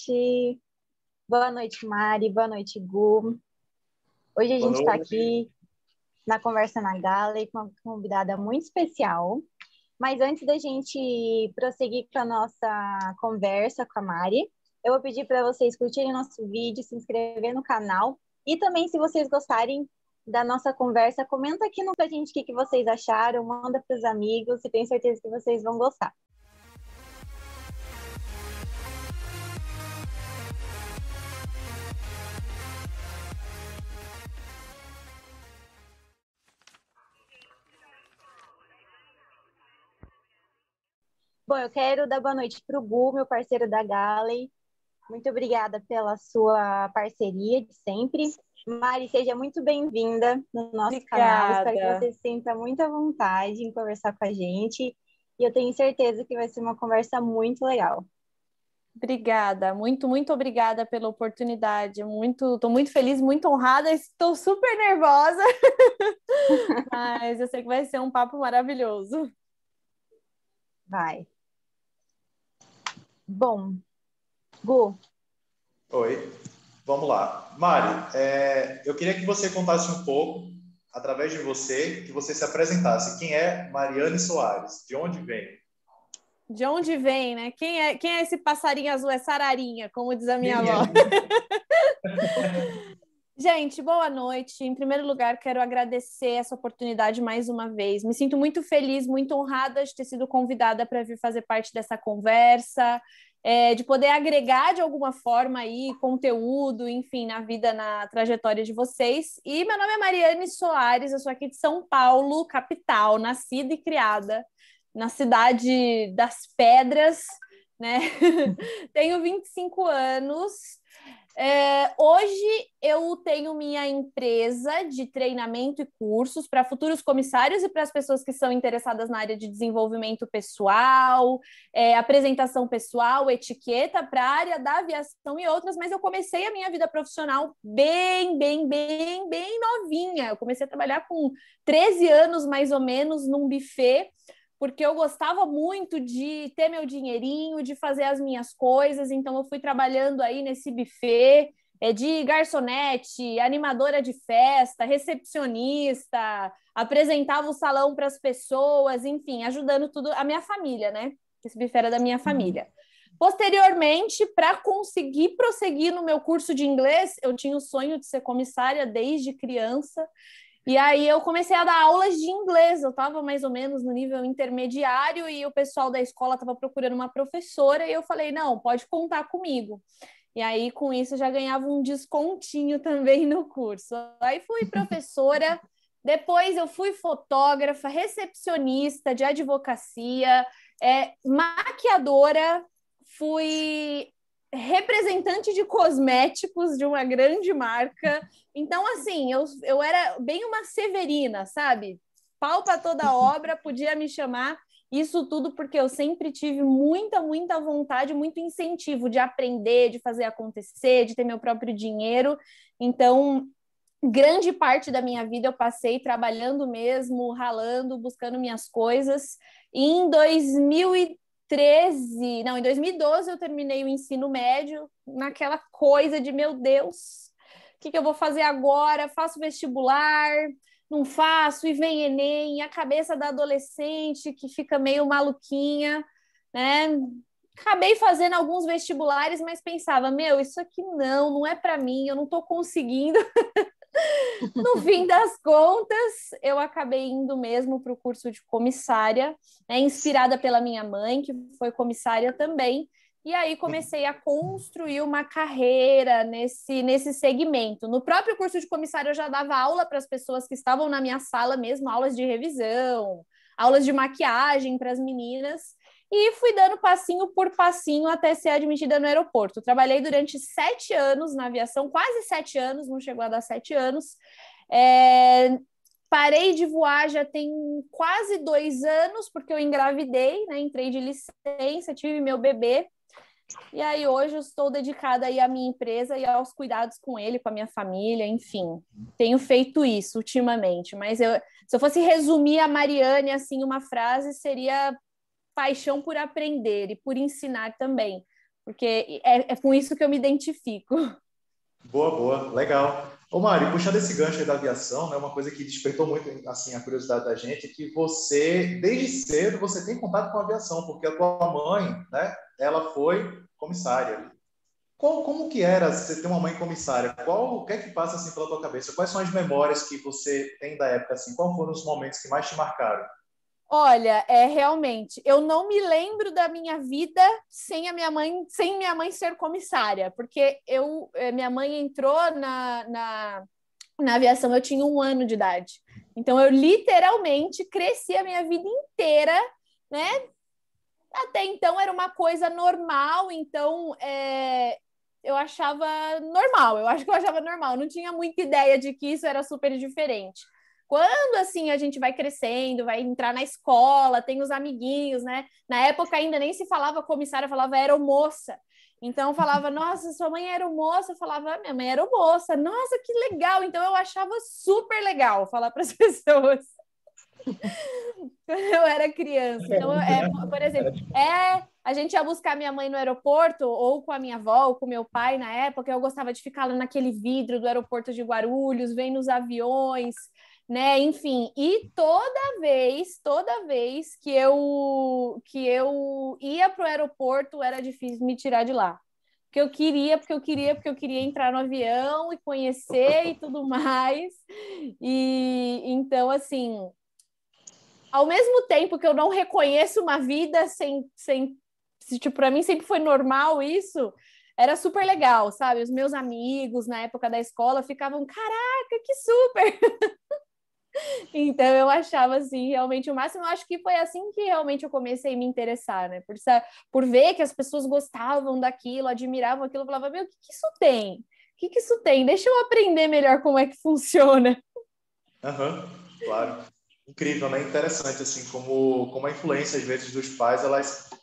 noite. Boa noite, Mari. Boa noite, Gu. Hoje a Boa gente está noite. aqui na Conversa na Gala com uma convidada muito especial. Mas antes da gente prosseguir com a nossa conversa com a Mari, eu vou pedir para vocês curtirem nosso vídeo, se inscrever no canal e também, se vocês gostarem da nossa conversa, comenta aqui pra gente o que vocês acharam, manda para os amigos, e tenho certeza que vocês vão gostar. Bom, eu quero dar boa noite para o Gu, meu parceiro da Galley. Muito obrigada pela sua parceria de sempre. Mari, seja muito bem-vinda no nosso canal. Espero que Obrigada. você se sinta muito à vontade em conversar com a gente. E eu tenho certeza que vai ser uma conversa muito legal. Obrigada, muito obrigada pela oportunidade. Estou muito feliz, muito honrada, estou super nervosa, mas eu sei que vai ser um papo maravilhoso. Vai. Bom, Gu. Oi, vamos lá. Mari, eu queria que você contasse um pouco, através de você, que você se apresentasse. Quem é Mariane Soares? De onde vem? De onde vem, né? Quem é esse passarinho azul? É Sararinha, como diz a minha Quem avó. é? Gente, boa noite. Em primeiro lugar, quero agradecer essa oportunidade mais uma vez. Me sinto muito feliz, muito honrada de ter sido convidada para vir fazer parte dessa conversa, de poder agregar de alguma forma aí conteúdo, enfim, na vida, na trajetória de vocês. E meu nome é Mariane Soares, eu sou aqui de São Paulo, capital, nascida e criada na cidade das pedras, né? Tenho 25 anos. Hoje eu tenho minha empresa de treinamento e cursos para futuros comissários e para as pessoas que são interessadas na área de desenvolvimento pessoal, apresentação pessoal, etiqueta para a área da aviação e outras, mas eu comecei a minha vida profissional bem novinha. Eu comecei a trabalhar com 13 anos, mais ou menos, num buffet, porque eu gostava muito de ter meu dinheirinho, de fazer as minhas coisas, então eu fui trabalhando aí nesse buffet, de garçonete, animadora de festa, recepcionista, apresentava o salão para as pessoas, enfim, ajudando tudo, a minha família, né? Esse buffet era da minha família. Posteriormente, para conseguir prosseguir no meu curso de inglês, eu tinha o sonho de ser comissária desde criança. E aí eu comecei a dar aulas de inglês, eu estava mais ou menos no nível intermediário e o pessoal da escola estava procurando uma professora e eu falei, não, pode contar comigo. E aí com isso eu já ganhava um descontinho também no curso. Aí fui professora, depois eu fui fotógrafa, recepcionista de advocacia, maquiadora, fui representante de cosméticos de uma grande marca. Então, assim, eu era bem uma Severina, sabe? Pau para toda obra, podia me chamar. Isso tudo porque eu sempre tive muita vontade, muito incentivo de aprender, de fazer acontecer, de ter meu próprio dinheiro. Então, grande parte da minha vida eu passei trabalhando mesmo, ralando, buscando minhas coisas. E em 2012 eu terminei o ensino médio, naquela coisa de, meu Deus, o que eu vou fazer agora? Faço vestibular, não faço, e vem Enem, e a cabeça da adolescente que fica meio maluquinha, né? Acabei fazendo alguns vestibulares, mas pensava, isso aqui não é para mim, eu não estou conseguindo. No fim das contas, eu acabei indo mesmo para o curso de comissária, inspirada pela minha mãe, que foi comissária também, e aí comecei a construir uma carreira nesse segmento. No próprio curso de comissária, eu já dava aula para as pessoas que estavam na minha sala mesmo, aulas de revisão, aulas de maquiagem para as meninas, e fui dando passinho por passinho até ser admitida no aeroporto. Trabalhei durante 7 anos na aviação, quase 7 anos, não chegou a dar 7 anos. Parei de voar já tem quase 2 anos, porque eu engravidei, né? Entrei de licença, tive meu bebê. E aí hoje eu estou dedicada aí à minha empresa e aos cuidados com ele, com a minha família, enfim. Tenho feito isso ultimamente, mas se eu fosse resumir a Mariane assim uma frase, seria paixão por aprender e por ensinar também, porque é com isso que eu me identifico. Boa, legal. Ô, Mari, puxando esse gancho aí da aviação, né, uma coisa que despertou muito assim, a curiosidade da gente é que você, desde cedo, você tem contato com a aviação, porque a tua mãe, né, ela foi comissária. Como que era você ter uma mãe comissária? O que é que passa assim pela tua cabeça? Quais são as memórias que você tem da época assim? Quais foram os momentos que mais te marcaram? Olha, realmente, eu não me lembro da minha vida sem minha mãe ser comissária, porque minha mãe entrou na aviação, eu tinha 1 ano de idade. Então, eu literalmente cresci a minha vida inteira, né? Até então era uma coisa normal, então eu achava normal, eu acho que eu achava normal, não tinha muita ideia de que isso era super diferente. Quando, assim, a gente vai crescendo, vai entrar na escola, tem os amiguinhos, né? Na época ainda nem se falava comissária, falava aeromoça. Então, eu falava, nossa, sua mãe é aeromoça? Eu falava, minha mãe é aeromoça. Nossa, que legal! Então, eu achava super legal falar para as pessoas quando eu era criança. Então, por exemplo, a gente ia buscar minha mãe no aeroporto, ou com a minha avó, ou com meu pai na época, eu gostava de ficar lá naquele vidro do aeroporto de Guarulhos, vendo os aviões, né? Enfim, e toda vez que eu ia para o aeroporto, era difícil me tirar de lá. Porque eu queria entrar no avião e conhecer e tudo mais. E então, assim, ao mesmo tempo que eu não reconheço uma vida tipo, para mim sempre foi normal isso, era super legal, sabe? Os meus amigos na época da escola ficavam, caraca, que super! Então eu achava assim, realmente o máximo. Eu acho que foi assim que realmente eu comecei a me interessar, né? Por ver que as pessoas gostavam daquilo, admiravam aquilo, eu falava, meu, o que que isso tem? O que que isso tem? Deixa eu aprender melhor como é que funciona. Aham, claro. Incrível, né? Interessante, assim, como a influência, às vezes, dos pais,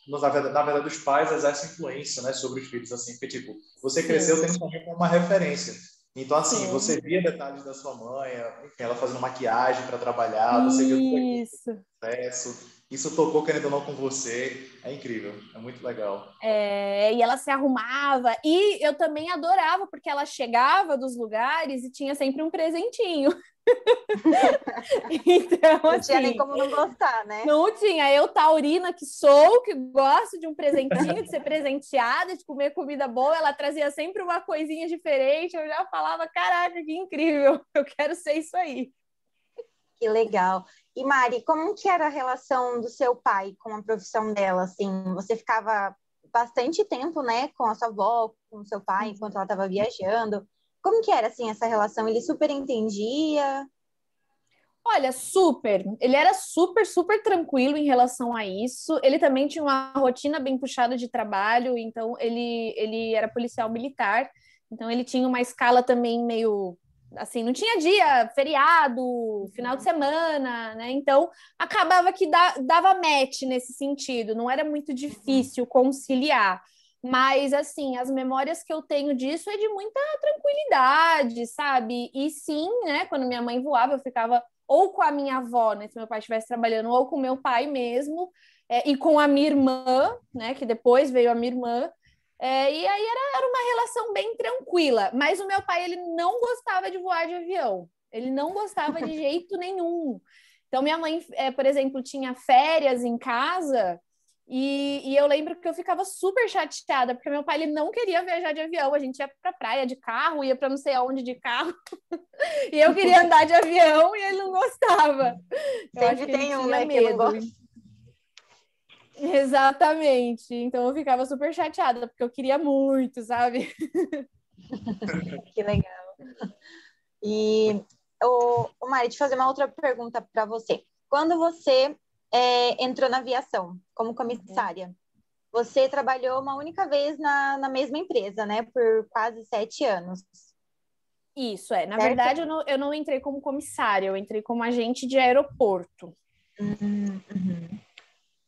na verdade, os pais exercem influência, né, sobre os filhos, assim, porque, tipo, você Sim, cresceu tendo sua mãe como uma referência. Então, assim, sim. você via detalhes da sua mãe, enfim, ela fazendo maquiagem para trabalhar, você viu tudo aquilo Isso. no processo, isso tocou, querendo ou não, com você. É incrível, é muito legal. E ela se arrumava, e eu também adorava, porque ela chegava dos lugares e tinha sempre um presentinho. Então, Não tinha nem assim, como não gostar, né? não tinha. Eu, taurina que sou, que gosto de um presentinho, de ser presenteada, de comer comida boa, ela trazia sempre uma coisinha diferente. Eu já falava, caraca, que incrível, eu quero ser isso aí. Que legal. E Mari, como que era a relação do seu pai com a profissão dela? Assim, você ficava bastante tempo, né, com a sua avó, com o seu pai, enquanto ela estava viajando. Como que era, assim, essa relação? Ele super entendia? Olha, super. Ele era super, super tranquilo em relação a isso. Ele também tinha uma rotina bem puxada de trabalho, então ele era policial militar, então ele tinha uma escala também meio assim, não tinha dia, feriado, final de semana, né? Então acabava que dava match nesse sentido, não era muito difícil conciliar. Mas, assim, as memórias que eu tenho disso é de muita tranquilidade, sabe? E sim, né? Quando minha mãe voava, eu ficava ou com a minha avó, né, se meu pai estivesse trabalhando, ou com meu pai mesmo, e com a minha irmã, né, que depois veio a minha irmã, e aí era uma relação bem tranquila, mas o meu pai, ele não gostava de voar de avião, ele não gostava de jeito nenhum. Então, minha mãe, por exemplo, tinha férias em casa, e eu lembro que eu ficava super chateada, porque meu pai ele não queria viajar de avião, a gente ia para praia de carro, ia para não sei aonde de carro, e eu queria andar de avião e ele não gostava. Eu acho Sempre que ele tem um, tinha né, que não medo. gosta. Exatamente. Então eu ficava super chateada, porque eu queria muito, sabe? Que legal. E, Mari, deixa eu fazer uma outra pergunta para você. Quando você entrou na aviação como comissária, você trabalhou uma única vez na mesma empresa, né? Por quase 7 anos, Isso, é. Na certo? verdade, eu não entrei como comissária, eu entrei como agente de aeroporto. Uhum.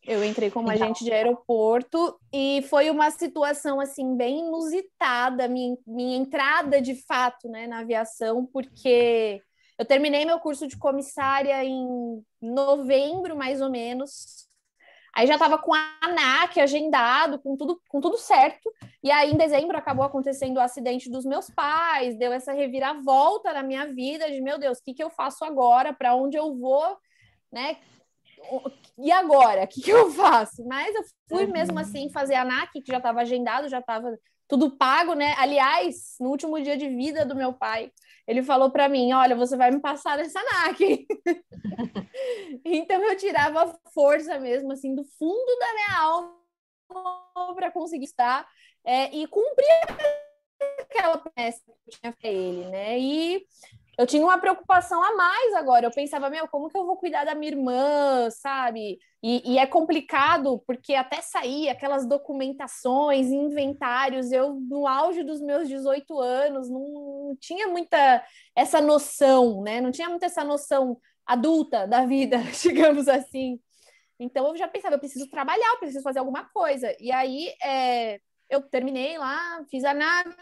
Eu entrei como Legal. agente de aeroporto e foi uma situação assim bem inusitada, minha entrada de fato, né, na aviação, porque eu terminei meu curso de comissária em novembro, mais ou menos. Aí já estava com a ANAC agendado, com tudo certo. E aí, em dezembro, acabou acontecendo o acidente dos meus pais, deu essa reviravolta na minha vida de, meu Deus, o que eu faço agora? Para onde eu vou? Né? E agora? O que eu faço? Mas eu fui mesmo assim fazer a ANAC, que já estava agendado, já estava tudo pago, né? Aliás, no último dia de vida do meu pai, ele falou para mim, olha, você vai me passar nessa ANAC. Então eu tirava força mesmo, assim, do fundo da minha alma para conseguir estar e cumprir aquela promessa que eu tinha para ele, né? E eu tinha uma preocupação a mais agora. Eu pensava, meu, como que eu vou cuidar da minha irmã, sabe? E é complicado, porque até sair aquelas documentações, inventários, eu, no auge dos meus 18 anos, não tinha muita essa noção, né? Não tinha muita essa noção adulta da vida, digamos assim. Então, eu já pensava, eu preciso trabalhar, eu preciso fazer alguma coisa. E aí, eu terminei lá, fiz a análise,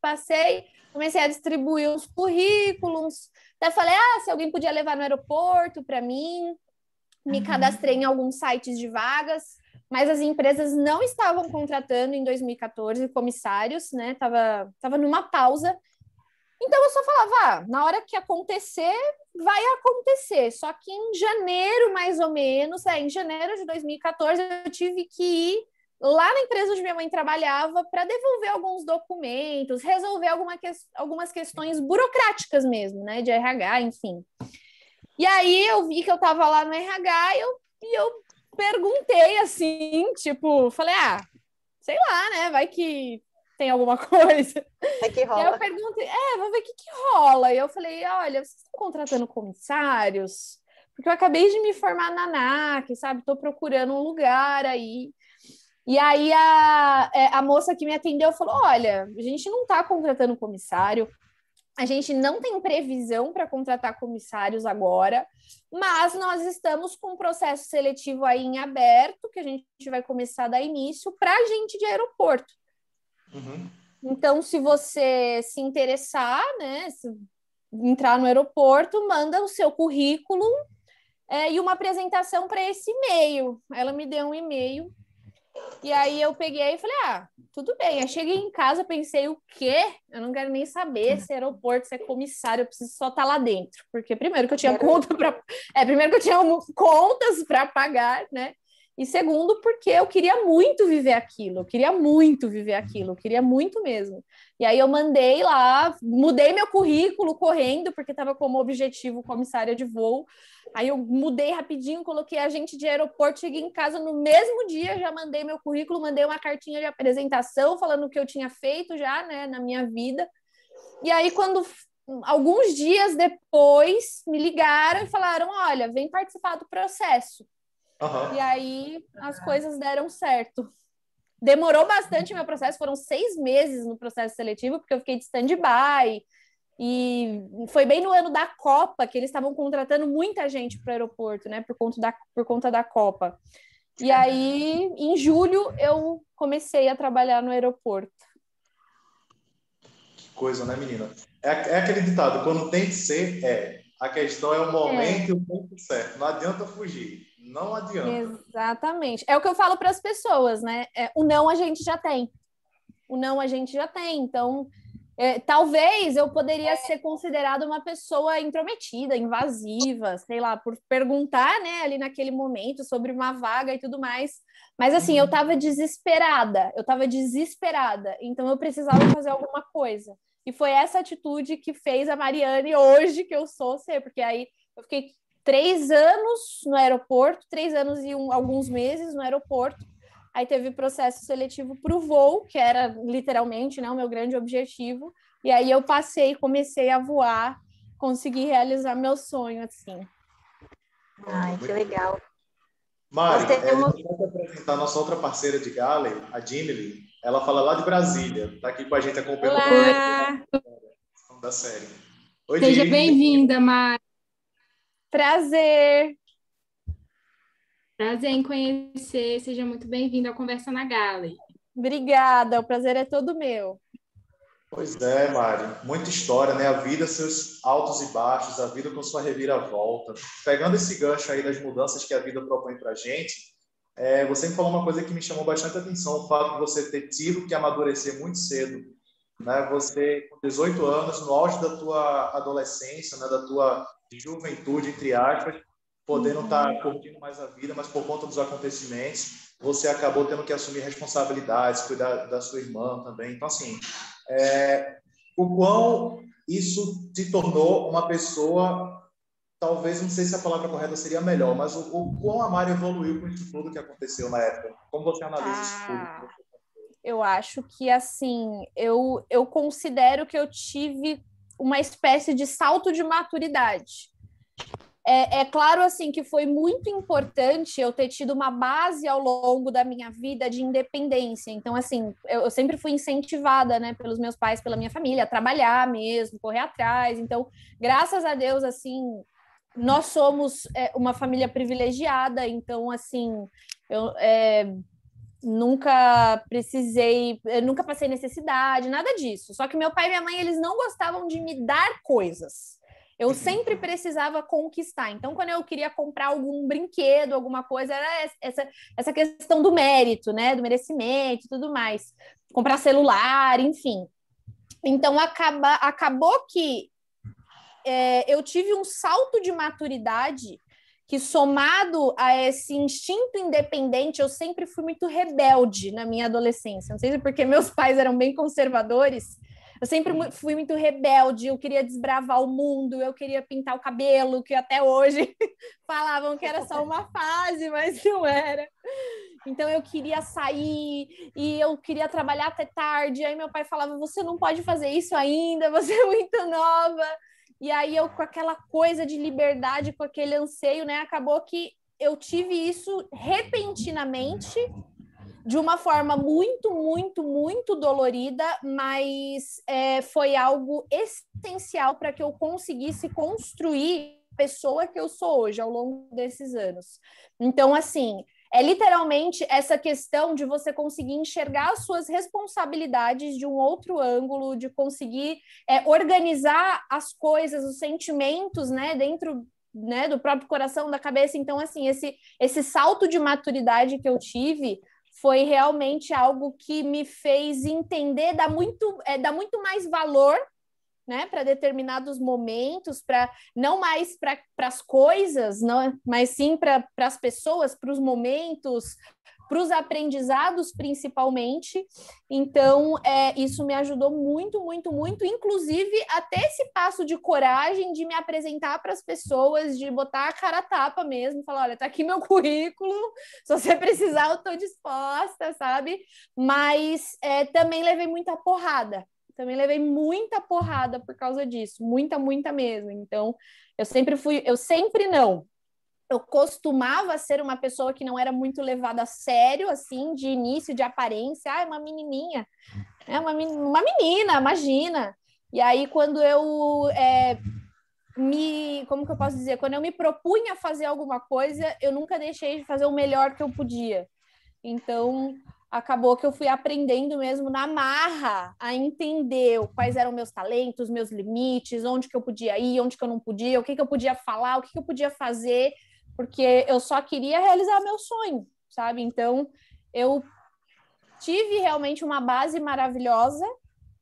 passei, comecei a distribuir os currículos, até falei, se alguém podia levar no aeroporto para mim, me cadastrei em alguns sites de vagas, mas as empresas não estavam contratando em 2014 comissários, né? Tava numa pausa. Então eu só falava, na hora que acontecer, vai acontecer. Só que em janeiro, mais ou menos, em janeiro de 2014, eu tive que ir lá na empresa onde minha mãe trabalhava para devolver alguns documentos, resolver algumas questões burocráticas mesmo, né? De RH, enfim. E aí eu vi que eu estava lá no RH e eu perguntei assim, tipo, falei, sei lá, né? Vai que tem alguma coisa. Vai que rola. E aí eu perguntei, vamos ver o que rola. E eu falei, olha, vocês estão contratando comissários? Porque eu acabei de me formar na ANAC, sabe? Estou procurando um lugar aí. E aí a moça que me atendeu falou, olha, a gente não está contratando comissário, a gente não tem previsão para contratar comissários agora, mas nós estamos com um processo seletivo aí em aberto, que a gente vai começar a dar início para gente de aeroporto. Então, se você se interessar, né, se entrar no aeroporto, manda o seu currículo e uma apresentação para esse e-mail. Ela me deu um e-mail. E aí eu peguei e falei, tudo bem. Aí cheguei em casa, pensei, o quê? Eu não quero nem saber se é aeroporto, se é comissário, eu preciso só estar lá dentro. Porque primeiro que eu tinha contas para pagar, né? E segundo, porque eu queria muito viver aquilo, eu queria muito mesmo. E aí eu mandei lá, mudei meu currículo correndo, porque estava como objetivo comissária de voo. Aí eu mudei rapidinho, coloquei agente de aeroporto, cheguei em casa no mesmo dia, já mandei meu currículo, mandei uma cartinha de apresentação falando o que eu tinha feito já, né, na minha vida. E aí, alguns dias depois, me ligaram e falaram, olha, vem participar do processo. E aí, as coisas deram certo. Demorou bastante meu processo, foram 6 meses no processo seletivo, porque eu fiquei de stand-by. E foi bem no ano da Copa que eles estavam contratando muita gente para o aeroporto, né? Por conta da Copa. E aí, em julho, eu comecei a trabalhar no aeroporto. Que coisa, né, menina? É aquele ditado, quando tem que ser, A questão é o momento e o tempo certo. Não adianta fugir. Não adianta. Exatamente. É o que eu falo para as pessoas, né? O não a gente já tem. Então, talvez eu poderia ser considerada uma pessoa intrometida, invasiva, sei lá, por perguntar, né, ali naquele momento sobre uma vaga e tudo mais. Mas assim, eu estava desesperada. Então eu precisava fazer alguma coisa. E foi essa atitude que fez a Mariane hoje que eu sou ser, porque aí eu fiquei 3 anos no aeroporto, 3 anos e alguns meses no aeroporto. Aí teve processo seletivo para o voo, que era literalmente, né, o meu grande objetivo. E aí eu comecei a voar, consegui realizar meu sonho, assim. Ai, que legal. Mari, a gente vai apresentar a nossa outra parceira de Galley, a Jinely. Ela fala lá de Brasília. Está aqui com a gente acompanhando da série. Oi, Seja bem-vinda, Mari. Prazer em conhecer. Seja muito bem-vinda ao Conversa na Galley. Obrigada, o prazer é todo meu. Pois é, Mari. Muita história, né? A vida, seus altos e baixos, a vida com sua reviravolta. Pegando esse gancho aí das mudanças que a vida propõe para a gente, Você me falou uma coisa que me chamou bastante atenção, o fato de você ter tido que amadurecer muito cedo, né? Você, com 18 anos, no auge da tua adolescência, né? Da tua juventude, entre aspas, podendo estar curtindo mais a vida, mas por conta dos acontecimentos, você acabou tendo que assumir responsabilidades, cuidar da sua irmã também. Então, assim, o quão isso te tornou uma pessoa... Talvez, não sei se a palavra correta seria melhor, mas o quão a Mari evoluiu com isso tudo que aconteceu na época? Como você analisa isso tudo? Eu acho que, assim, eu considero que eu tive uma espécie de salto de maturidade. É claro, assim, que foi muito importante eu ter tido uma base ao longo da minha vida de independência. Então, assim, eu sempre fui incentivada, né, pelos meus pais, pela minha família, a trabalhar mesmo, correr atrás. Então, graças a Deus, assim... Nós somos uma família privilegiada, então, assim, eu nunca nunca passei necessidade, nada disso. Só que meu pai e minha mãe, eles não gostavam de me dar coisas. Eu sempre precisava conquistar. Então, quando eu queria comprar algum brinquedo, alguma coisa, era essa questão do mérito, né? Do merecimento e tudo mais. Comprar celular, enfim. Então, acabou que eu tive um salto de maturidade que, somado a esse instinto independente, eu sempre fui muito rebelde na minha adolescência. Não sei se porque meus pais eram bem conservadores, eu sempre fui muito rebelde, eu queria desbravar o mundo, eu queria pintar o cabelo, que até hoje falavam que era só uma fase, mas não era. Então eu queria sair e eu queria trabalhar até tarde, aí meu pai falava, você não pode fazer isso ainda, você é muito nova. E aí eu, com aquela coisa de liberdade, com aquele anseio, né, acabou que eu tive isso repentinamente, de uma forma muito, muito, muito dolorida, mas foi algo essencial para que eu conseguisse construir a pessoa que eu sou hoje, ao longo desses anos. Então, assim, literalmente essa questão de você conseguir enxergar as suas responsabilidades de um outro ângulo, de conseguir organizar as coisas, os sentimentos, né, dentro, né, do próprio coração, da cabeça. Então, assim, esse salto de maturidade que eu tive foi realmente algo que me fez entender, dá muito mais valor, né, para determinados momentos, não mais para as coisas, não, mas sim para as pessoas, para os momentos, para os aprendizados principalmente. Então, isso me ajudou muito, muito, muito, inclusive até esse passo de coragem de me apresentar para as pessoas, de botar a cara a tapa mesmo, falar, olha, tá aqui meu currículo, se você precisar eu estou disposta, sabe? Mas também levei muita porrada. Também levei muita porrada por causa disso, muita, muita mesmo. Então, eu costumava ser uma pessoa que não era muito levada a sério, assim, de início, de aparência. Ah, é uma menininha, uma menina, imagina. E aí, quando eu como que eu posso dizer? Quando eu me propunha a fazer alguma coisa, eu nunca deixei de fazer o melhor que eu podia. Então, acabou que eu fui aprendendo mesmo na marra a entender quais eram meus talentos, meus limites, onde que eu podia ir, onde que eu não podia, o que que eu podia falar, o que que eu podia fazer, porque eu só queria realizar meu sonho, sabe? Então, eu tive realmente uma base maravilhosa,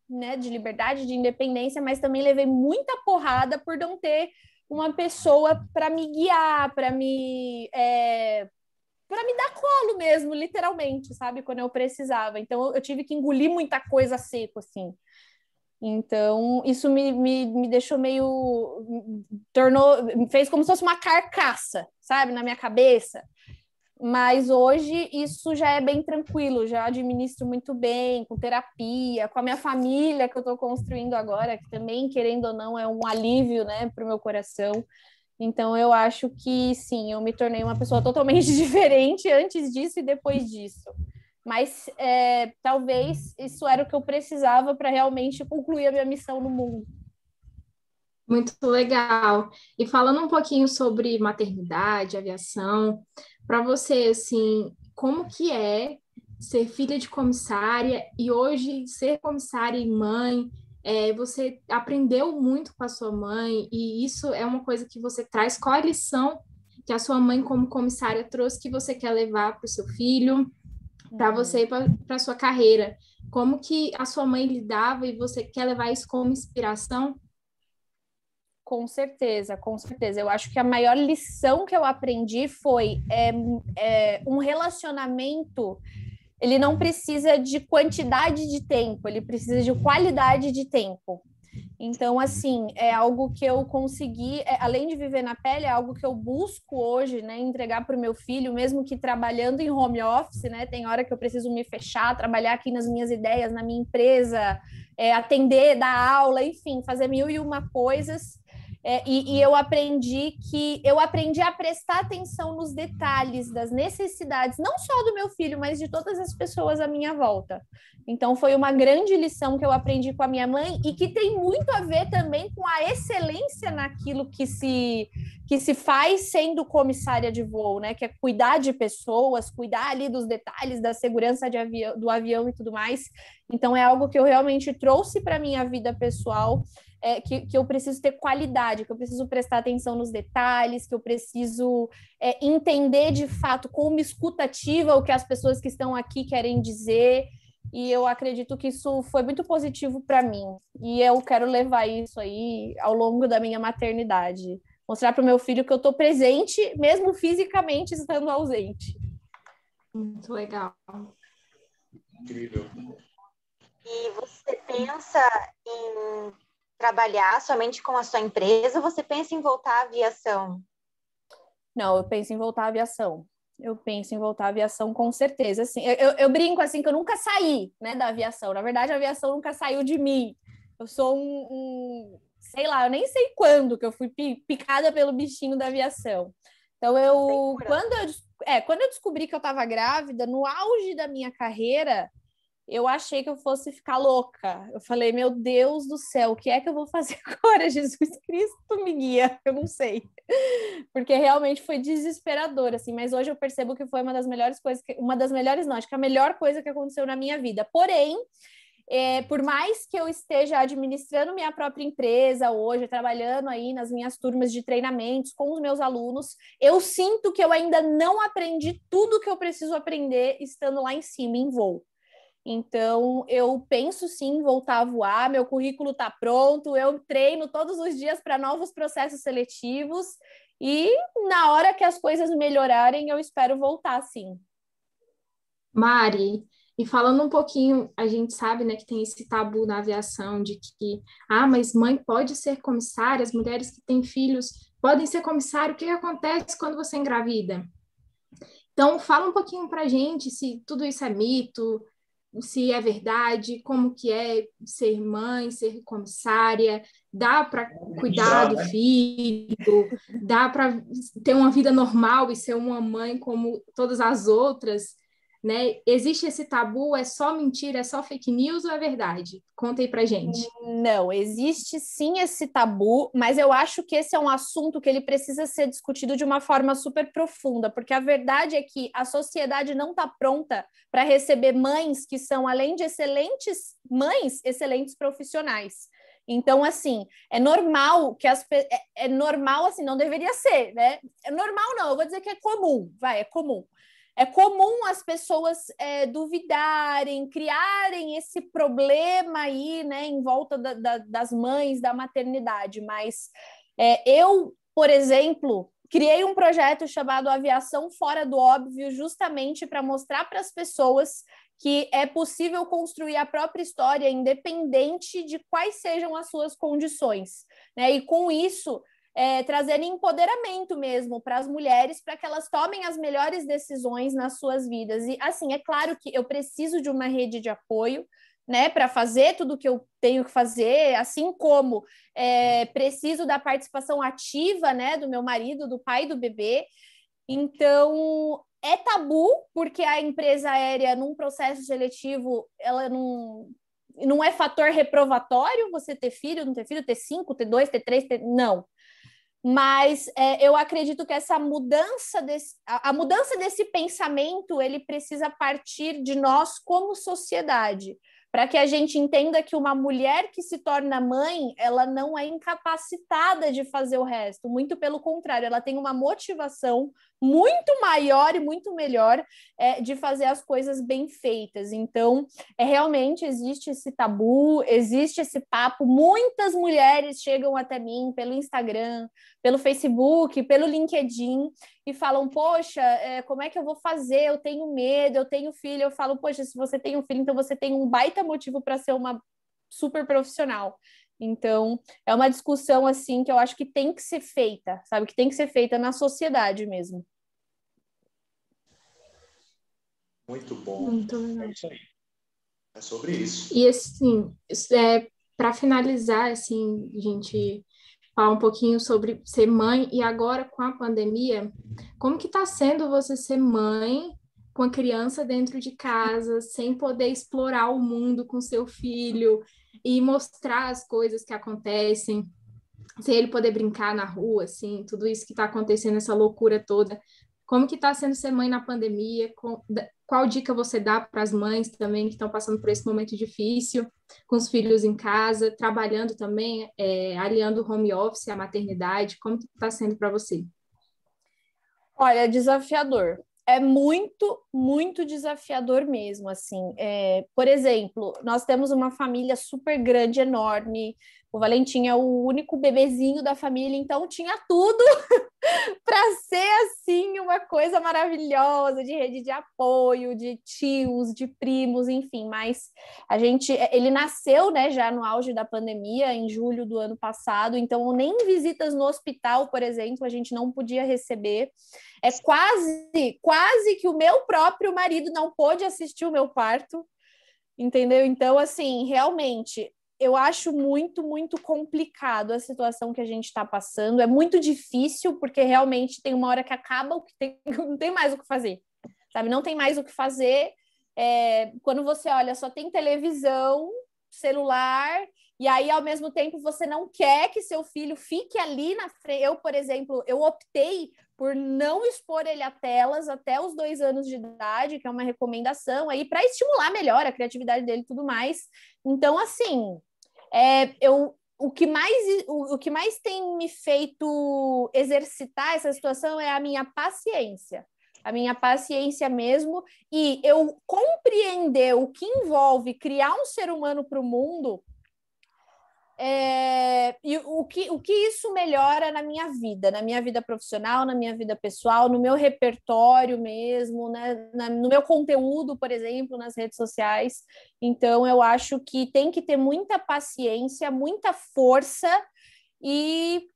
né, de liberdade, de independência, mas também levei muita porrada por não ter uma pessoa para me guiar, para me dar colo mesmo, literalmente, sabe? Quando eu precisava. Então, eu tive que engolir muita coisa seco, assim. Então, isso me deixou fez como se fosse uma carcaça, sabe? Na minha cabeça. Mas hoje isso já é bem tranquilo, já administro muito bem, com terapia, com a minha família que eu estou construindo agora, que também, querendo ou não, é um alívio, né, para o meu coração. Então, eu acho que, sim, eu me tornei uma pessoa totalmente diferente antes disso e depois disso. Mas talvez isso era o que eu precisava para realmente concluir a minha missão no mundo. Muito legal. E falando um pouquinho sobre maternidade, aviação, para você, assim, como que é ser filha de comissária e hoje ser comissária e mãe? Você aprendeu muito com a sua mãe e isso é uma coisa que você traz. Qual a lição que a sua mãe, como comissária, trouxe que você quer levar para o seu filho, para você e para a sua carreira? Como que a sua mãe lidava e você quer levar isso como inspiração? Com certeza, com certeza. Eu acho que a maior lição que eu aprendi foi um relacionamento. Ele não precisa de quantidade de tempo, ele precisa de qualidade de tempo. Então, assim, é algo que eu consegui, além de viver na pele, é algo que eu busco hoje, né, entregar para o meu filho, mesmo que trabalhando em home office, né, tem hora que eu preciso me fechar, trabalhar aqui nas minhas ideias, na minha empresa, atender, dar aula, enfim, fazer mil e uma coisas. E eu aprendi a prestar atenção nos detalhes das necessidades, não só do meu filho, mas de todas as pessoas à minha volta. Então, foi uma grande lição que eu aprendi com a minha mãe e que tem muito a ver também com a excelência naquilo que se faz sendo comissária de voo, né? Que é cuidar de pessoas, cuidar ali dos detalhes da segurança do avião e tudo mais. Então, é algo que eu realmente trouxe para a minha vida pessoal, que eu preciso ter qualidade, que eu preciso prestar atenção nos detalhes, que eu preciso entender de fato como escutativa o que as pessoas que estão aqui querem dizer. E eu acredito que isso foi muito positivo para mim. E eu quero levar isso aí ao longo da minha maternidade. Mostrar para o meu filho que eu estou presente, mesmo fisicamente estando ausente. Muito legal. Incrível. E você pensa em trabalhar somente com a sua empresa ou você pensa em voltar à aviação? Não, eu penso em voltar à aviação. Eu penso em voltar à aviação com certeza. Assim, eu brinco assim que eu nunca saí, né, da aviação. Na verdade, a aviação nunca saiu de mim. Eu sou sei lá, eu nem sei quando que eu fui picada pelo bichinho da aviação. Então, quando eu descobri que eu estava grávida, no auge da minha carreira, eu achei que eu fosse ficar louca. Eu falei, meu Deus do céu, o que é que eu vou fazer agora? Jesus Cristo me guia, eu não sei. Porque realmente foi desesperador, assim, mas hoje eu percebo que foi uma das melhores coisas, não, acho que a melhor coisa que aconteceu na minha vida. Porém, por mais que eu esteja administrando minha própria empresa hoje, trabalhando aí nas minhas turmas de treinamentos com os meus alunos, eu sinto que eu ainda não aprendi tudo que eu preciso aprender estando lá em cima, em voo. Então, eu penso sim em voltar a voar, meu currículo está pronto, eu treino todos os dias para novos processos seletivos e na hora que as coisas melhorarem, eu espero voltar sim. Mari, e falando um pouquinho, a gente sabe, né, que tem esse tabu na aviação de que, mas mãe pode ser comissária, as mulheres que têm filhos podem ser comissário, o que acontece quando você engravida? Então, fala um pouquinho para a gente se tudo isso é mito, se é verdade, como que é ser mãe, ser comissária, dá para cuidar do filho, dá para ter uma vida normal e ser uma mãe como todas as outras, né? Existe esse tabu? É só mentira? É só fake news ou é verdade? Conta aí pra gente. Não, existe sim esse tabu, mas eu acho que esse é um assunto que ele precisa ser discutido de uma forma super profunda, porque a verdade é que a sociedade não está pronta para receber mães que são, além de excelentes mães, excelentes profissionais. Então, assim, é normal que é normal, assim, não deveria ser, né? É normal não, eu vou dizer que é comum, é comum. É comum as pessoas duvidarem, criarem esse problema aí, né, em volta das mães, da maternidade. Mas eu, por exemplo, criei um projeto chamado Aviação Fora do Óbvio, justamente para mostrar para as pessoas que é possível construir a própria história independente de quais sejam as suas condições, né? E com isso trazer empoderamento mesmo para as mulheres, para que elas tomem as melhores decisões nas suas vidas. E, assim, é claro que eu preciso de uma rede de apoio, né, para fazer tudo o que eu tenho que fazer, assim como preciso da participação ativa, né, do meu marido, do pai do bebê. Então, é tabu, porque a empresa aérea, num processo seletivo, ela não é fator reprovatório você ter filho, não ter filho, ter 5, ter 2, ter 3, não. Mas eu acredito que essa mudança a mudança desse pensamento ele precisa partir de nós como sociedade, para que a gente entenda que uma mulher que se torna mãe, ela não é incapacitada de fazer o resto, muito pelo contrário, ela tem uma motivação muito maior e muito melhor de fazer as coisas bem feitas. Então, realmente existe esse tabu, existe esse papo, muitas mulheres chegam até mim pelo Instagram, pelo Facebook, pelo LinkedIn, e falam, poxa, como é que eu vou fazer? Eu tenho medo, eu tenho filho. Eu falo, poxa, se você tem um filho, então você tem um baita motivo para ser uma super profissional. Então, é uma discussão, assim, que eu acho que tem que ser feita, sabe? Que tem que ser feita na sociedade mesmo. Muito bom. Muito legal. É isso aí. É sobre isso. E, assim, para finalizar, assim, a gente falar um pouquinho sobre ser mãe e agora com a pandemia, como que está sendo você ser mãe com a criança dentro de casa, sem poder explorar o mundo com seu filho e mostrar as coisas que acontecem, sem ele poder brincar na rua, assim, tudo isso que está acontecendo, essa loucura toda. Como que está sendo ser mãe na pandemia? Qual dica você dá para as mães também que estão passando por esse momento difícil, com os filhos em casa, trabalhando também, aliando o home office à maternidade? Como que está sendo para você? Olha, desafiador. É muito, muito desafiador mesmo, assim. Por exemplo, nós temos uma família super grande, enorme. O Valentim é o único bebezinho da família, então tinha tudo para ser assim uma coisa maravilhosa de rede de apoio, de tios, de primos, enfim. Mas ele nasceu, né, já no auge da pandemia, em julho do ano passado. Então nem visitas no hospital, por exemplo, a gente não podia receber. É quase que o meu próprio marido não pôde assistir o meu parto, entendeu? Então, assim, realmente, eu acho muito, muito complicado a situação que a gente está passando. É muito difícil, porque realmente tem uma hora que acaba o que tem, não tem mais o que fazer, sabe? Não tem mais o que fazer. Quando você olha, só tem televisão, celular, e aí, ao mesmo tempo, você não quer que seu filho fique ali na frente. Eu, por exemplo, eu optei por não expor ele a telas até os 2 anos de idade, que é uma recomendação aí, para estimular melhor a criatividade dele e tudo mais. Então, assim, o que mais tem me feito exercitar essa situação é a minha paciência. A minha paciência mesmo, e eu compreender o que envolve criar um ser humano para o mundo, e o que isso melhora na minha vida profissional, na minha vida pessoal, no meu repertório mesmo, né? No meu conteúdo, por exemplo, nas redes sociais. Então, eu acho que tem que ter muita paciência, muita força e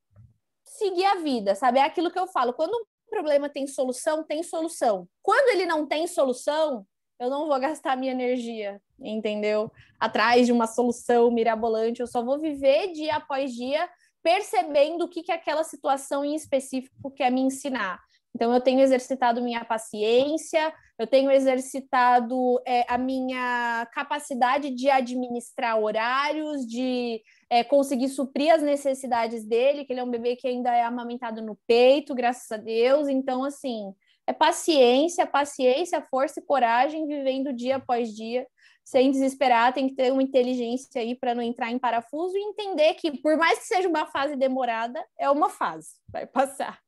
seguir a vida, sabe? É aquilo que eu falo, quando um problema tem solução, tem solução. Quando ele não tem solução, eu não vou gastar minha energia, entendeu? Atrás de uma solução mirabolante, eu só vou viver dia após dia percebendo o que aquela situação em específico quer me ensinar. Então, eu tenho exercitado minha paciência, eu tenho exercitado a minha capacidade de administrar horários, de conseguir suprir as necessidades dele, que ele é um bebê que ainda é amamentado no peito, graças a Deus. Então, assim, paciência, força e coragem, vivendo dia após dia, sem desesperar. Tem que ter uma inteligência aí para não entrar em parafuso e entender que, por mais que seja uma fase demorada, é uma fase, vai passar.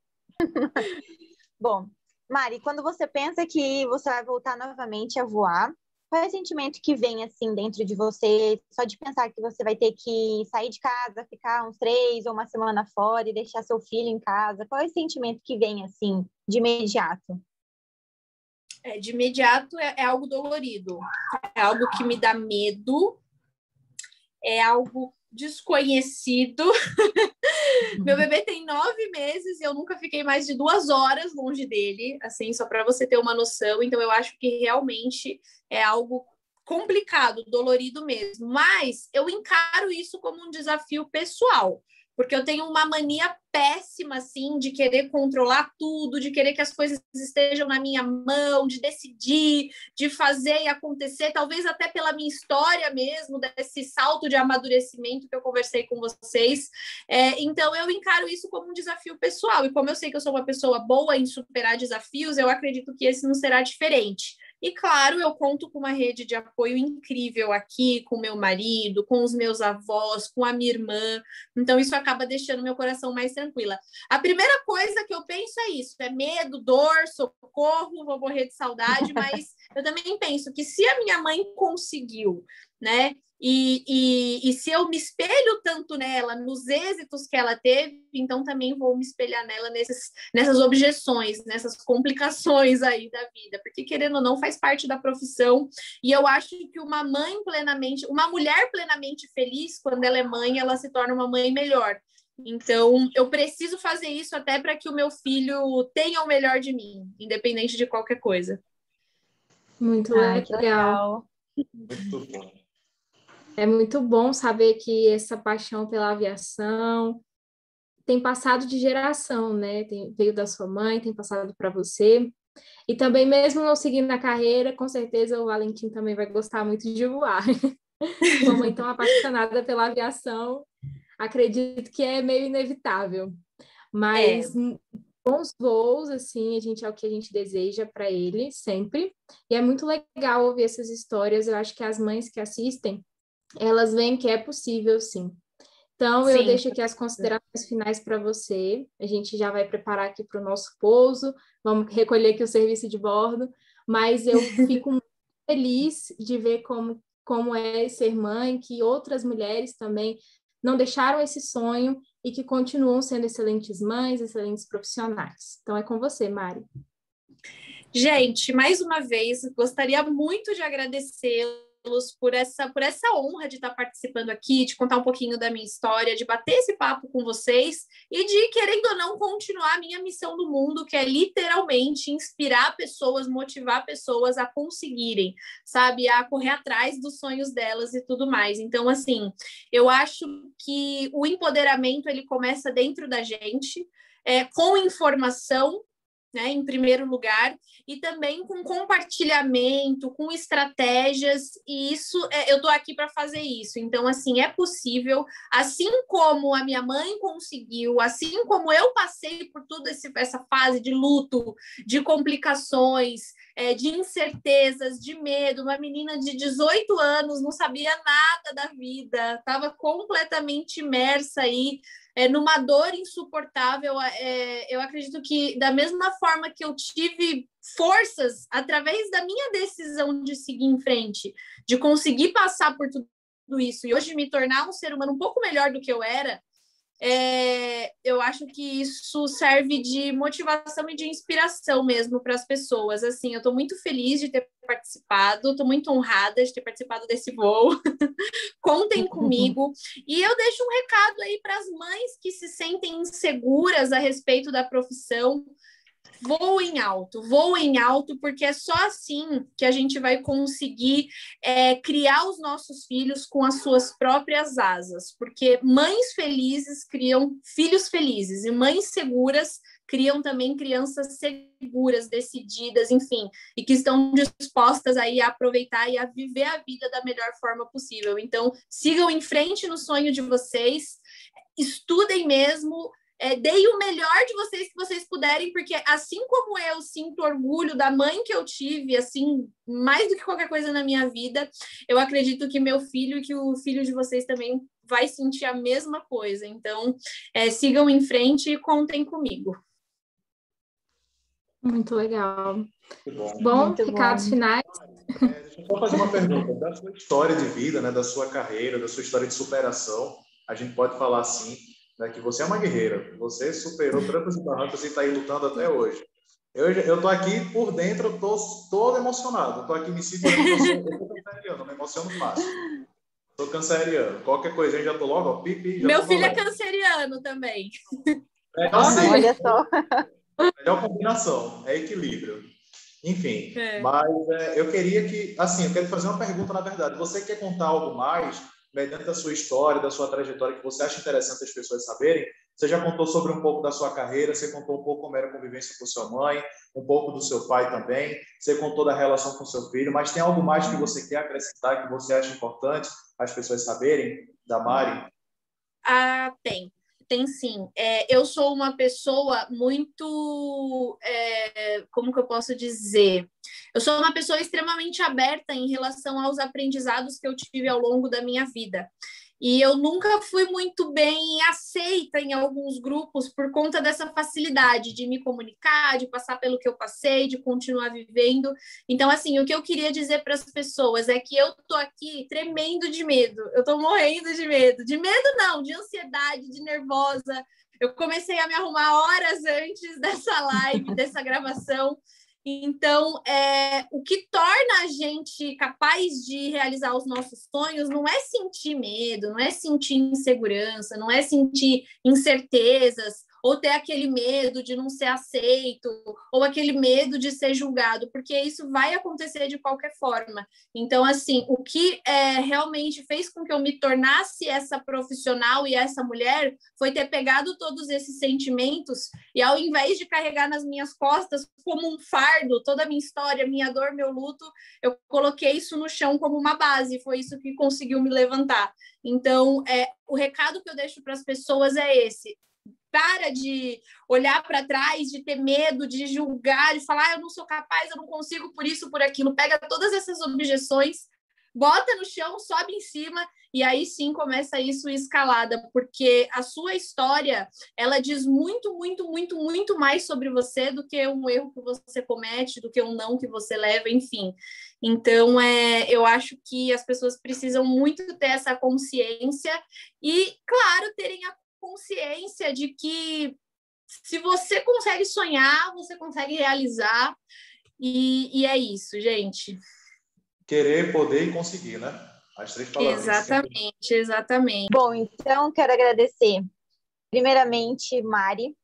Bom, Mari, quando você pensa que você vai voltar novamente a voar, qual é o sentimento que vem assim dentro de você, só de pensar que você vai ter que sair de casa, ficar uns 3 ou uma semana fora e deixar seu filho em casa? Qual é o sentimento que vem assim, de imediato? De imediato é algo dolorido, é algo que me dá medo, é algo desconhecido. Meu bebê tem 9 meses e eu nunca fiquei mais de 2 horas longe dele, assim, só para você ter uma noção. Então, eu acho que realmente é algo complicado, dolorido mesmo. Mas eu encaro isso como um desafio pessoal, porque eu tenho uma mania péssima, assim, de querer controlar tudo, de querer que as coisas estejam na minha mão, de decidir, de fazer e acontecer, talvez até pela minha história mesmo, desse salto de amadurecimento que eu conversei com vocês. Então, eu encaro isso como um desafio pessoal, e como eu sei que eu sou uma pessoa boa em superar desafios, eu acredito que esse não será diferente. E, claro, eu conto com uma rede de apoio incrível aqui, com meu marido, com os meus avós, com a minha irmã. Então, isso acaba deixando meu coração mais tranquila. A primeira coisa que eu penso é isso, é medo, dor, socorro, vou morrer de saudade, mas eu também penso que se a minha mãe conseguiu, né? E se eu me espelho tanto nela, nos êxitos que ela teve, então também vou me espelhar nela nessas objeções, nessas complicações aí da vida, porque querendo ou não faz parte da profissão, e eu acho que uma mulher plenamente feliz, quando ela é mãe, ela se torna uma mãe melhor. Então, eu preciso fazer isso até para que o meu filho tenha o melhor de mim, independente de qualquer coisa. Muito Que legal. Muito bom. É muito bom saber que essa paixão pela aviação tem passado de geração, né? Veio da sua mãe, tem passado para você. E também, mesmo não seguindo a carreira, com certeza o Valentim também vai gostar muito de voar. Sua mãe tão apaixonada pela aviação, acredito que é meio inevitável. Mas bons voos, assim, é o que a gente deseja para ele sempre. E é muito legal ouvir essas histórias. Eu acho que as mães que assistem, elas veem que é possível, sim. Então, eu deixo aqui as considerações finais para você. A gente já vai preparar aqui para o nosso pouso, vamos recolher aqui o serviço de bordo, mas eu fico muito feliz de ver como é ser mãe, que outras mulheres também não deixaram esse sonho e que continuam sendo excelentes mães, excelentes profissionais. Então, é com você, Mari. Gente, mais uma vez, gostaria muito de agradecê-los por essa honra de estar participando aqui, de contar um pouquinho da minha história, de bater esse papo com vocês e de, querendo ou não, continuar a minha missão no mundo, que é literalmente inspirar pessoas, motivar pessoas a conseguirem, sabe, a correr atrás dos sonhos delas e tudo mais. Então, assim, eu acho que o empoderamento, ele começa dentro da gente, com informação, né, em primeiro lugar, e também com compartilhamento, com estratégias, e isso, eu estou aqui para fazer isso. Então, assim, é possível, assim como a minha mãe conseguiu, assim como eu passei por toda essa fase de luto, de complicações, de incertezas, de medo, uma menina de 18 anos, não sabia nada da vida, estava completamente imersa aí, numa dor insuportável. Eu acredito que, da mesma forma que eu tive forças através da minha decisão de seguir em frente, de conseguir passar por tudo isso e hoje me tornar um ser humano um pouco melhor do que eu era, eu acho que isso serve de motivação e de inspiração mesmo para as pessoas. Assim, eu estou muito feliz de ter participado, estou muito honrada de ter participado desse voo. Contem comigo. E eu deixo um recado aí para as mães que se sentem inseguras a respeito da profissão. Voem alto, porque é só assim que a gente vai conseguir criar os nossos filhos com as suas próprias asas, porque mães felizes criam filhos felizes, e mães seguras criam também crianças seguras, decididas, enfim, e que estão dispostas aí a aproveitar e a viver a vida da melhor forma possível. Então, sigam em frente no sonho de vocês, estudem mesmo, deem o melhor de vocês que vocês puderem, porque assim como eu sinto orgulho da mãe que eu tive, assim, mais do que qualquer coisa na minha vida, eu acredito que meu filho e que o filho de vocês também vai sentir a mesma coisa. Então, sigam em frente e contem comigo. Muito legal. Bom, recados finais. Deixa eu só fazer uma pergunta. Da sua história de vida, né, da sua carreira, da sua história de superação, a gente pode falar assim, né, que você é uma guerreira. Você superou trancos e barrancos e está aí lutando até hoje. Eu estou aqui por dentro, eu estou todo emocionado. Estou aqui me sentindo, eu sou canceriano, eu me emociono fácil. Sou canceriano. Qualquer coisa, eu já estou logo, ó, pipi. Meu filho é canceriano também. Assim, olha só. melhor combinação, é equilíbrio. Enfim, mas eu queria que, assim, eu quero fazer uma pergunta, na verdade. Você quer contar algo mais, mediante da sua história, da sua trajetória, que você acha interessante as pessoas saberem? Você já contou sobre um pouco da sua carreira, você contou um pouco como era a convivência com sua mãe, um pouco do seu pai também, você contou da relação com seu filho, mas tem algo mais que você quer acrescentar, que você acha importante as pessoas saberem, da Mari? Tem. tem sim. Eu sou uma pessoa muito... como que eu posso dizer? Eu sou uma pessoa extremamente aberta em relação aos aprendizados que eu tive ao longo da minha vida. E eu nunca fui muito bem aceita em alguns grupos por conta dessa facilidade de me comunicar, de passar pelo que eu passei, de continuar vivendo. Então, assim, o que eu queria dizer para as pessoas é que eu tô aqui tremendo de medo, eu tô morrendo de medo. De medo não, de ansiedade, de nervosa. Eu comecei a me arrumar horas antes dessa live, dessa gravação. Então, o que torna a gente capaz de realizar os nossos sonhos não é sentir medo, não é sentir insegurança, não é sentir incertezas, ou ter aquele medo de não ser aceito, ou aquele medo de ser julgado, porque isso vai acontecer de qualquer forma. Então, assim, o que realmente fez com que eu me tornasse essa profissional e essa mulher foi ter pegado todos esses sentimentos e, ao invés de carregar nas minhas costas como um fardo, toda a minha história, minha dor, meu luto, eu coloquei isso no chão como uma base, foi isso que conseguiu me levantar. Então, o recado que eu deixo para as pessoas é esse: para de olhar para trás, de ter medo, de julgar, de falar, eu não sou capaz, eu não consigo por isso, por aquilo. Pega todas essas objeções, bota no chão, sobe em cima, e aí sim começa isso escalada, porque a sua história, ela diz muito, muito, muito, muito mais sobre você do que um erro que você comete, do que um não que você leva, enfim. Então, eu acho que as pessoas precisam muito ter essa consciência e, claro, terem a consciência de que se você consegue sonhar, você consegue realizar, e é isso, gente. Querer, poder e conseguir, né? As três palavras. Exatamente. Bom, então quero agradecer primeiramente, Mari,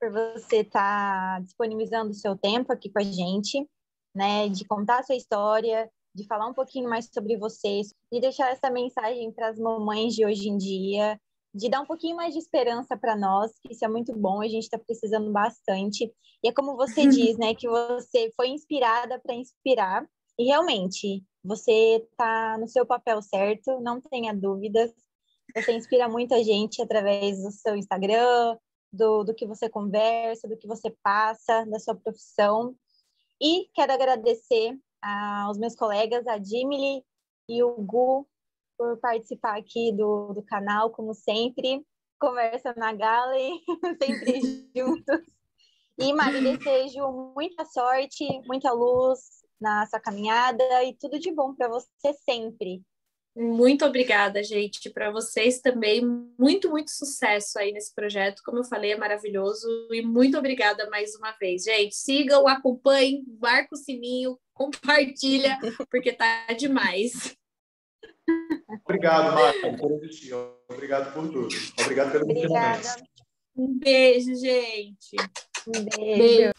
por você estar disponibilizando o seu tempo aqui com a gente, né, de contar a sua história, de falar um pouquinho mais sobre vocês, de deixar essa mensagem para as mamães de hoje em dia, de dar um pouquinho mais de esperança para nós, que isso é muito bom, a gente está precisando bastante. E é como você diz, né, que você foi inspirada para inspirar, e realmente, você está no seu papel certo, não tenha dúvidas. Você inspira muita gente através do seu Instagram, do que você conversa, do que você passa, da sua profissão. E quero agradecer aos meus colegas, a Jimmy e o Gu, por participar aqui do canal, como sempre. Conversa na Galley, sempre juntos. E, Mari, desejo muita sorte, muita luz na sua caminhada e tudo de bom para você sempre. Muito obrigada, gente. Para vocês também, muito, muito sucesso aí nesse projeto. Como eu falei, é maravilhoso. E muito obrigada mais uma vez. Gente, sigam, acompanhem, marca o sininho, compartilha, porque tá demais. Obrigado, Mari, por existir. Obrigado por tudo. Obrigado pelo momento. Um beijo, gente. Um beijo.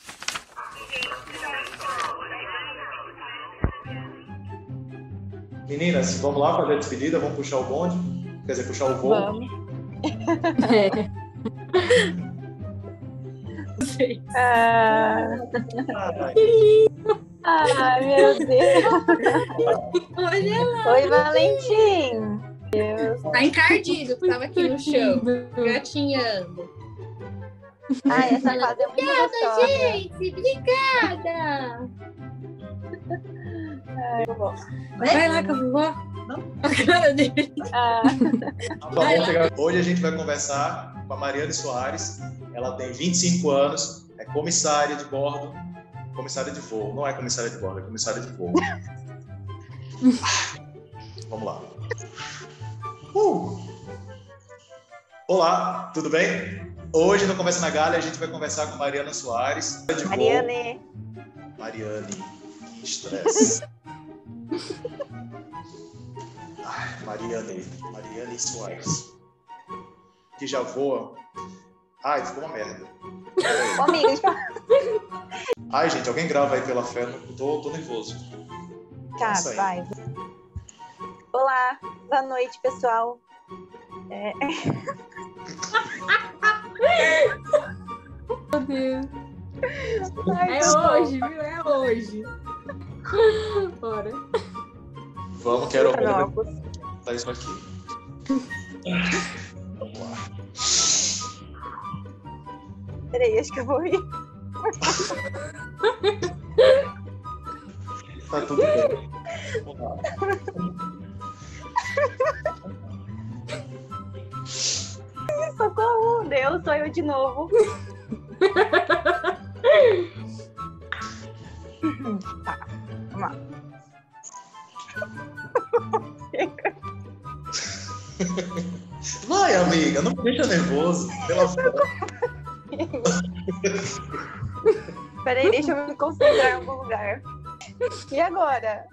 Meninas, vamos lá fazer a despedida? Vamos puxar o bonde? Quer dizer, puxar o voo? Vamos. Ai, meu Deus. Olha lá. Oi, Valentim. Deus. Tá encardido, que tava aqui no chão, gatinhando. Ai, essa fase é muito gostosa. Gente, obrigada. Vai lá com a vovó. A cara dele. Hoje a gente vai conversar com a Mariane Soares. Ela tem 25 anos, é comissária de bordo, comissária de voo. Não é comissária de bordo, é comissária de voo. Vamos lá. Olá, tudo bem? Hoje no Conversa na Galha a gente vai conversar com Mariana Soares. Mariane. Mariane, que estresse. Mariane Soares, que já voa. Ai, ficou uma merda. Ô, amiga, Ai, gente, alguém grava aí pela fé, eu tô nervoso. Tá, vai. Olá, boa noite, pessoal. Meu Deus. Ai, hoje, viu? É hoje. Bora. Vamos, quero tá isso aqui. Vamos lá. Peraí, acho que eu vou rir. Tá tudo bem. Vamos lá. Socorro, Deus, sou eu de novo. Tá, vamos lá. Vai, amiga, não me deixa nervoso. Pela Peraí, deixa eu me concentrar em algum lugar. E agora?